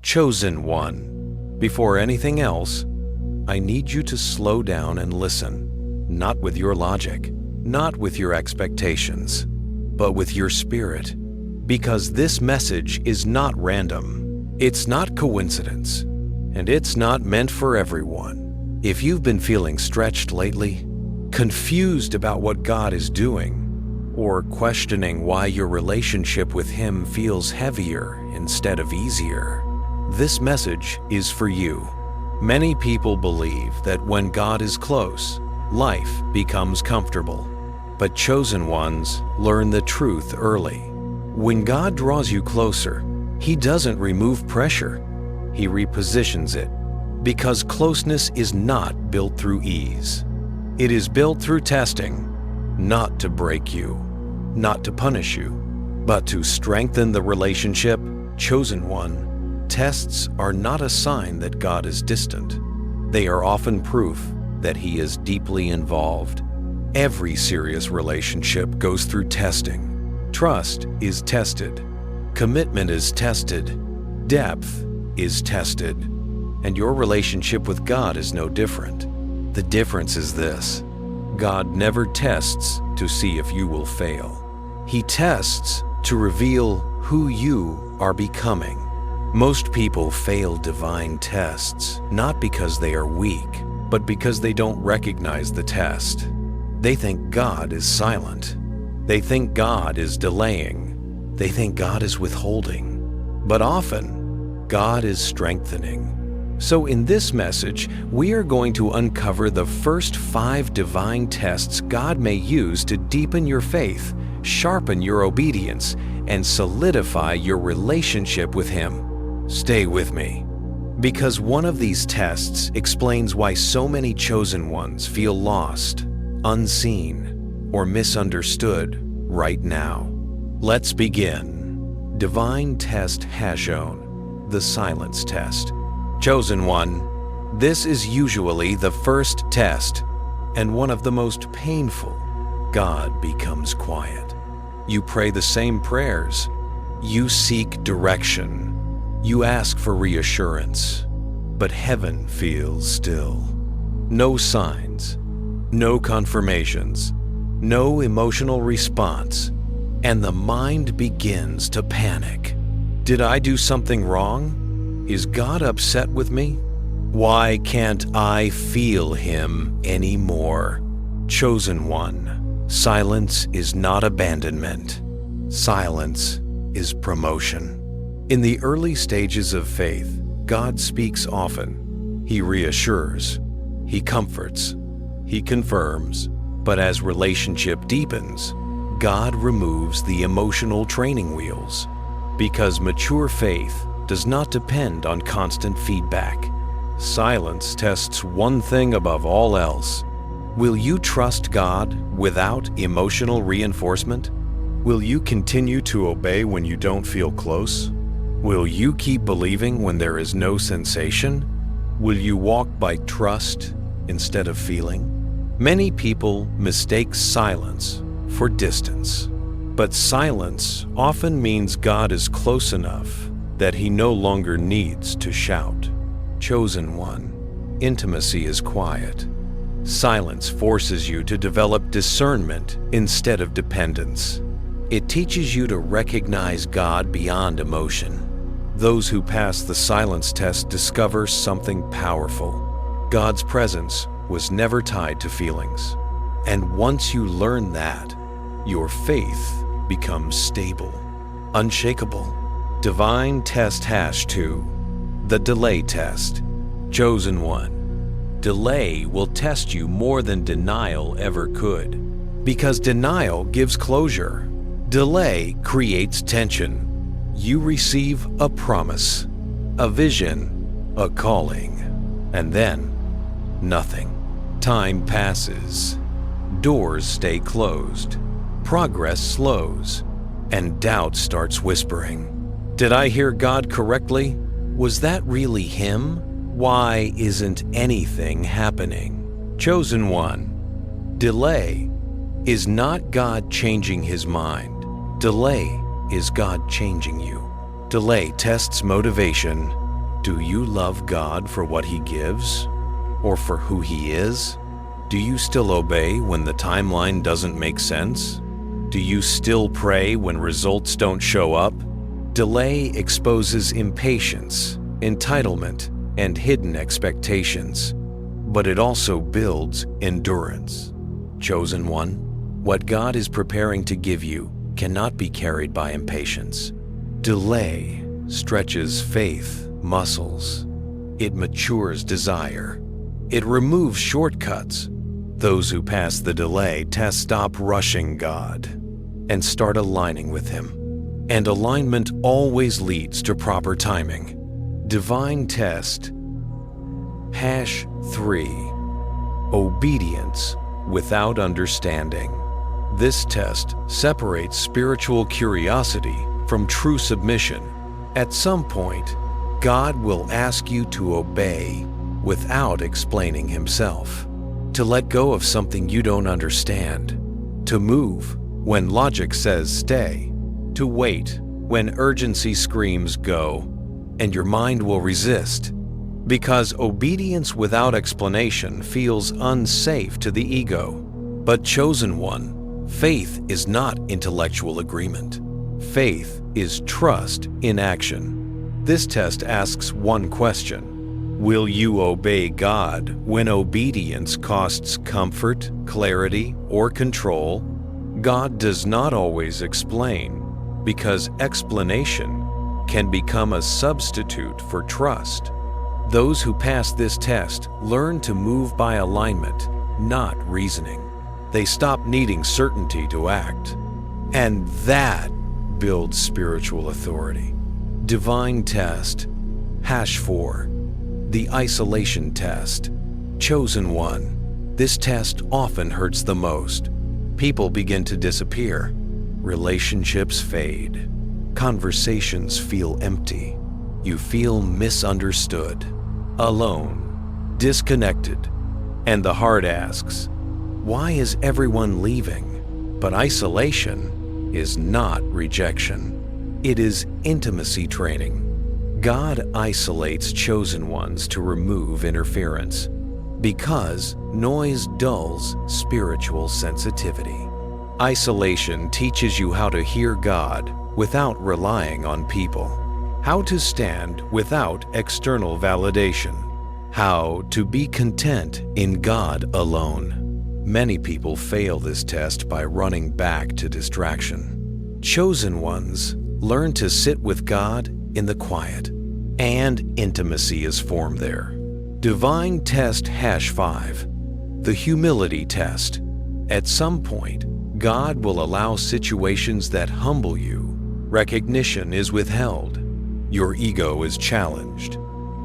Chosen one. Before anything else, I need you to slow down and listen, not with your logic, not with your expectations, but with your spirit. Because this message is not random, it's not coincidence, and it's not meant for everyone. If you've been feeling stretched lately, confused about what God is doing, or questioning why your relationship with Him feels heavier instead of easier, this message is for you. Many people believe that when God is close, life becomes comfortable. But chosen ones learn the truth early. When God draws you closer, He doesn't remove pressure. He repositions it. Because closeness is not built through ease. It is built through testing, not to break you, not to punish you, but to strengthen the relationship. Chosen one. Tests are not a sign that God is distant. They are often proof that He is deeply involved. Every serious relationship goes through testing. Trust is tested. Commitment is tested. Depth is tested. And your relationship with God is no different. The difference is this: God never tests to see if you will fail. He tests to reveal who you are becoming. Most people fail divine tests, not because they are weak, but because they don't recognize the test. They think God is silent. They think God is delaying. They think God is withholding. But often, God is strengthening. So in this message, we are going to uncover the first 5 divine tests God may use to deepen your faith, sharpen your obedience, and solidify your relationship with Him. Stay with me, because one of these tests explains why so many chosen ones feel lost, unseen, or misunderstood right now. Let's begin. Divine test Hashon, the silence test. Chosen one, this is usually the first test and one of the most painful. God becomes quiet. You pray the same prayers. You seek direction. You ask for reassurance, but heaven feels still. No signs, no confirmations, no emotional response, and the mind begins to panic. Did I do something wrong? Is God upset with me? Why can't I feel Him anymore? Chosen one, silence is not abandonment. Silence is promotion. In the early stages of faith, God speaks often. He reassures, He comforts, He confirms, but as relationship deepens, God removes the emotional training wheels, because mature faith does not depend on constant feedback. Silence tests one thing above all else. Will you trust God without emotional reinforcement? Will you continue to obey when you don't feel close? Will you keep believing when there is no sensation? Will you walk by trust instead of feeling? Many people mistake silence for distance, but silence often means God is close enough that He no longer needs to shout. Chosen one, intimacy is quiet. Silence forces you to develop discernment instead of dependence. It teaches you to recognize God beyond emotion. Those who pass the silence test discover something powerful. God's presence was never tied to feelings. And once you learn that, your faith becomes stable, unshakable. Divine test #2, the delay test. Chosen one, delay will test you more than denial ever could. Because denial gives closure. Delay creates tension. You receive a promise, a vision, a calling, and then nothing. Time passes. Doors stay closed. Progress slows, and doubt starts whispering. Did I hear God correctly? Was that really Him? Why isn't anything happening? Chosen one, delay is not God changing His mind. Delay is God changing you. Delay tests motivation. Do you love God for what He gives, or for who He is? Do you still obey when the timeline doesn't make sense? Do you still pray when results don't show up? Delay exposes impatience, entitlement, and hidden expectations, but it also builds endurance. Chosen one, what God is preparing to give you cannot be carried by impatience. Delay stretches faith muscles. It matures desire. It removes shortcuts. Those who pass the delay test stop rushing God and start aligning with Him. And alignment always leads to proper timing. Divine test #3. Obedience without understanding. This test separates spiritual curiosity from true submission. At some point, God will ask you to obey without explaining Himself, to let go of something you don't understand, to move when logic says stay, to wait when urgency screams go, and your mind will resist. Because obedience without explanation feels unsafe to the ego. But chosen one, faith is not intellectual agreement. Faith is trust in action. This test asks one question: will you obey God when obedience costs comfort, clarity, or control? God does not always explain, because explanation can become a substitute for trust. Those who pass this test learn to move by alignment, not reasoning. They stop needing certainty to act. And that builds spiritual authority. Divine test #4. The isolation test. Chosen one. This test often hurts the most. People begin to disappear. Relationships fade. Conversations feel empty. You feel misunderstood, alone, disconnected. And the heart asks, why is everyone leaving? But isolation is not rejection. It is intimacy training. God isolates chosen ones to remove interference, because noise dulls spiritual sensitivity. Isolation teaches you how to hear God without relying on people, how to stand without external validation, how to be content in God alone. Many people fail this test by running back to distraction. Chosen ones learn to sit with God in the quiet, and intimacy is formed there. Divine test #5. The humility test. At some point, God will allow situations that humble you. Recognition is withheld. Your ego is challenged.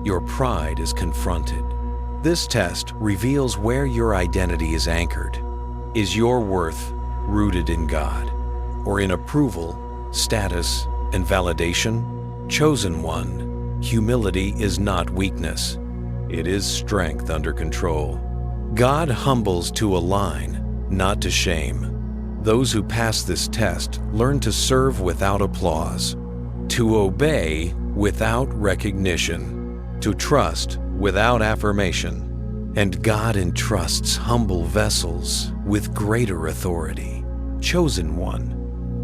Your pride is confronted. This test reveals where your identity is anchored. Is your worth rooted in God, or in approval, status, and validation? Chosen one, humility is not weakness. It is strength under control. God humbles to align, not to shame. Those who pass this test learn to serve without applause, to obey without recognition, to trust without affirmation. And God entrusts humble vessels with greater authority. Chosen one,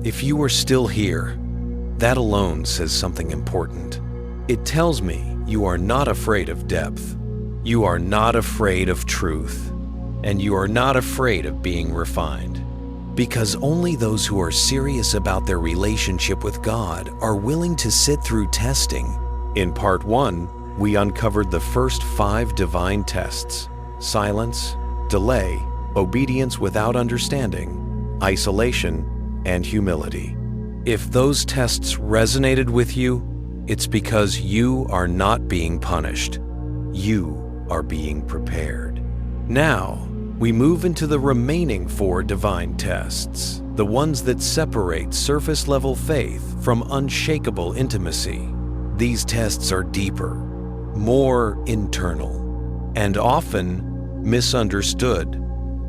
if you are still here, that alone says something important. It tells me you are not afraid of depth. You are not afraid of truth. And you are not afraid of being refined. Because only those who are serious about their relationship with God are willing to sit through testing. In part 1, we uncovered the first 5 divine tests: silence, delay, obedience without understanding, isolation, and humility. If those tests resonated with you, it's because you are not being punished. You are being prepared. Now, we move into the remaining 4 divine tests, the ones that separate surface-level faith from unshakable intimacy. These tests are deeper, more internal, and often misunderstood.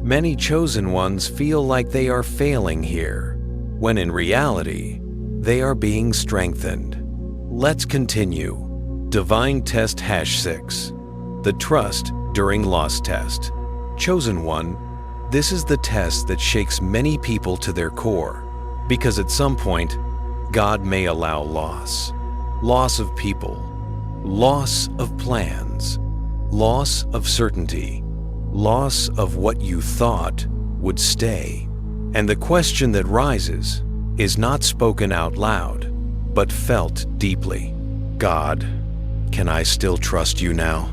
Many chosen ones feel like they are failing here, when in reality, they are being strengthened. Let's continue. Divine Test #6. The Trust During Loss Test. Chosen one, this is the test that shakes many people to their core, because at some point, God may allow loss. Loss of people, loss of plans, loss of certainty, loss of what you thought would stay. And the question that rises is not spoken out loud, but felt deeply. God, can I still trust you now?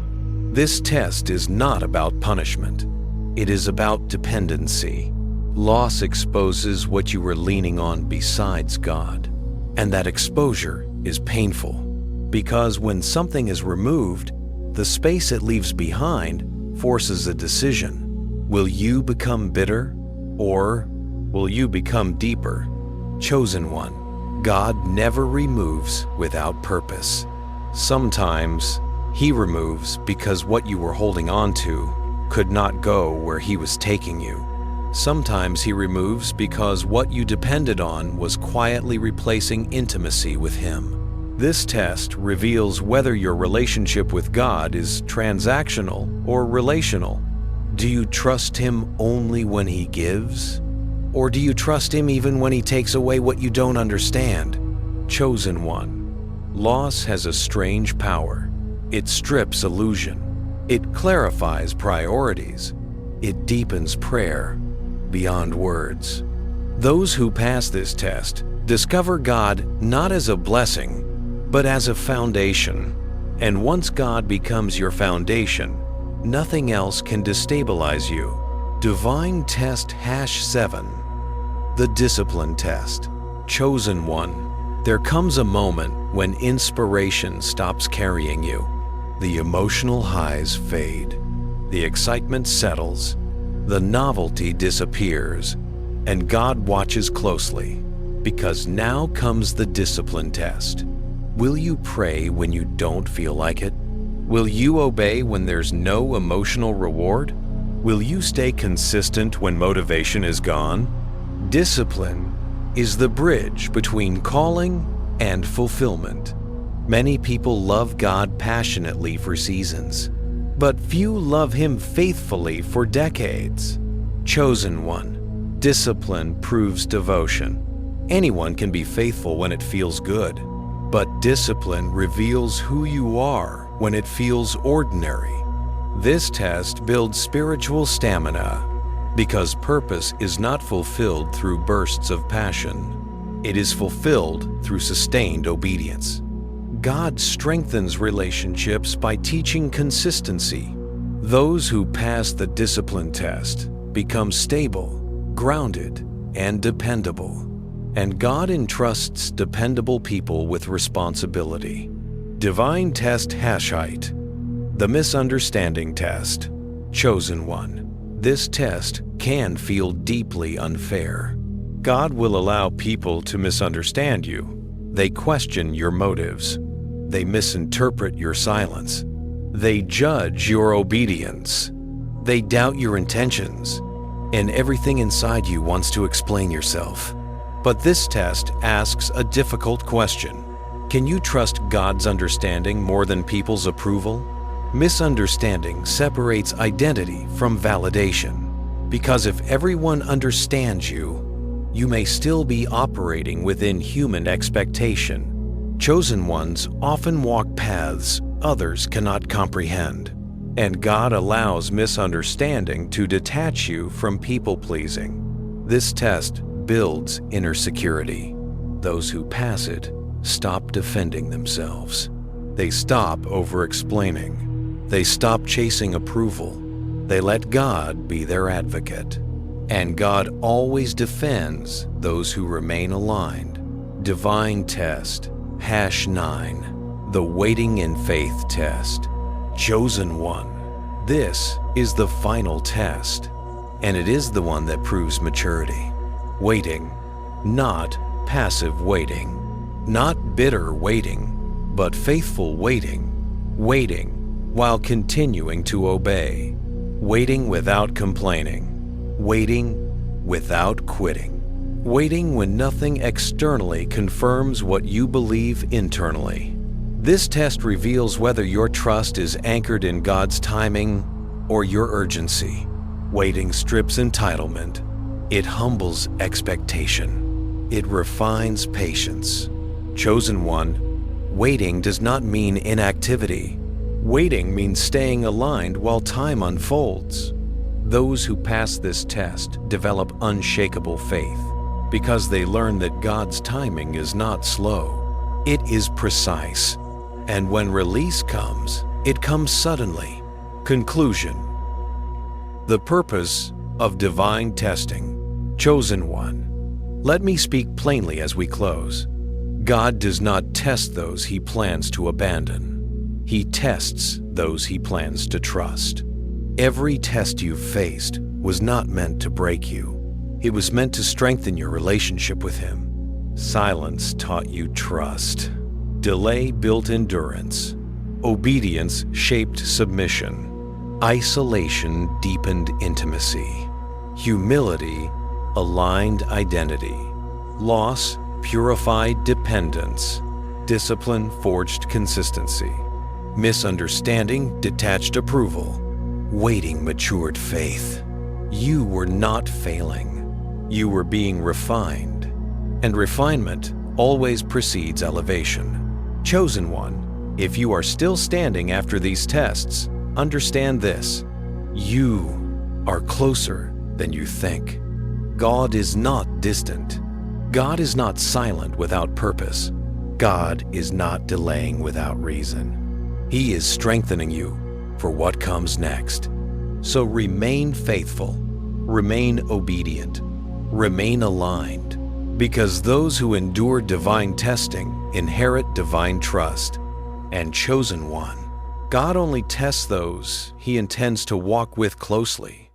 This test is not about punishment. It is about dependency. Loss exposes what you were leaning on besides God. And that exposure is painful, because when something is removed, the space it leaves behind forces a decision. Will you become bitter, or will you become deeper? Chosen one, God never removes without purpose. Sometimes He removes because what you were holding on to could not go where He was taking you. Sometimes He removes because what you depended on was quietly replacing intimacy with Him. This test reveals whether your relationship with God is transactional or relational. Do you trust Him only when He gives? Or do you trust Him even when He takes away what you don't understand? Chosen one, loss has a strange power. It strips illusion. It clarifies priorities. It deepens prayer beyond words. Those who pass this test discover God not as a blessing, but as a foundation. And once God becomes your foundation, nothing else can destabilize you. Divine Test #7. The Discipline Test. Chosen one, there comes a moment when inspiration stops carrying you. The emotional highs fade. The excitement settles. The novelty disappears. And God watches closely, because now comes the discipline test. Will you pray when you don't feel like it? Will you obey when there's no emotional reward? Will you stay consistent when motivation is gone? Discipline is the bridge between calling and fulfillment. Many people love God passionately for seasons, but few love Him faithfully for decades. Chosen one, discipline proves devotion. Anyone can be faithful when it feels good, but discipline reveals who you are when it feels ordinary. This test builds spiritual stamina, because purpose is not fulfilled through bursts of passion. It is fulfilled through sustained obedience. God strengthens relationships by teaching consistency. Those who pass the discipline test become stable, grounded, and dependable. And God entrusts dependable people with responsibility. Divine Test #8. The Misunderstanding Test. Chosen one, this test can feel deeply unfair. God will allow people to misunderstand you. They question your motives. They misinterpret your silence. They judge your obedience. They doubt your intentions. And everything inside you wants to explain yourself. But this test asks a difficult question. Can you trust God's understanding more than people's approval? Misunderstanding separates identity from validation. Because if everyone understands you, you may still be operating within human expectation. Chosen ones often walk paths others cannot comprehend. And God allows misunderstanding to detach you from people-pleasing. This test builds inner security. Those who pass it stop defending themselves. They stop over-explaining. They stop chasing approval. They let God be their advocate. And God always defends those who remain aligned. Divine Test #9. The Waiting in Faith Test. Chosen one, this is the final test, and it is the one that proves maturity. Waiting, not passive waiting, not bitter waiting, but faithful waiting. Waiting while continuing to obey. Waiting without complaining. Waiting without quitting. Waiting when nothing externally confirms what you believe internally. This test reveals whether your trust is anchored in God's timing or your urgency. Waiting strips entitlement. It humbles expectation. It refines patience. Chosen one, waiting does not mean inactivity. Waiting means staying aligned while time unfolds. Those who pass this test develop unshakable faith because they learn that God's timing is not slow. It is precise. And when release comes, it comes suddenly. Conclusion. The purpose of divine testing. Chosen one. Let me speak plainly as we close. God does not test those He plans to abandon. He tests those He plans to trust. Every test you've faced was not meant to break you. It was meant to strengthen your relationship with Him. Silence taught you trust. Delay built endurance. Obedience shaped submission. Isolation deepened intimacy. Humility aligned identity. Loss purified dependence. Discipline forged consistency. Misunderstanding detached approval. Waiting matured faith. You were not failing. You were being refined. And refinement always precedes elevation. Chosen one, if you are still standing after these tests, understand this. You are closer than you think. God is not distant. God is not silent without purpose. God is not delaying without reason. He is strengthening you for what comes next. So remain faithful, remain obedient, remain aligned, because those who endure divine testing inherit divine trust. And chosen one, God only tests those He intends to walk with closely.